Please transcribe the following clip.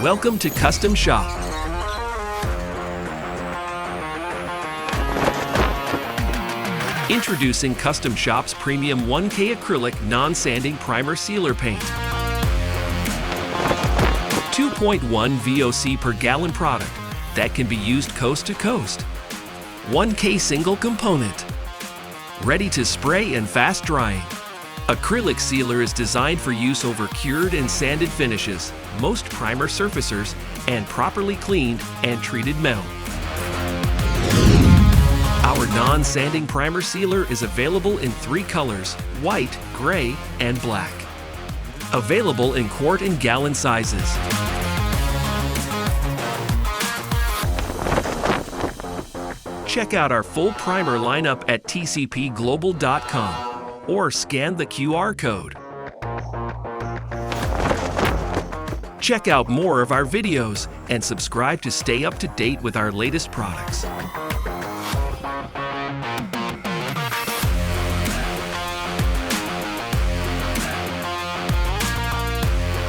Welcome to Custom Shop. Introducing Custom Shop's premium 1K acrylic non-sanding primer sealer paint. 2.1 VOC per gallon product that can be used coast to coast. 1K single component. Ready to spray and fast drying. Acrylic sealer is designed for use over cured and sanded finishes, most primer surfacers, and properly cleaned and treated metal. Our non-sanding primer sealer is available in 3 colors: white, gray, and black. Available in quart and gallon sizes. Check out our full primer lineup at tcpglobal.com or scan the QR code. Check out more of our videos and subscribe to stay up to date with our latest products.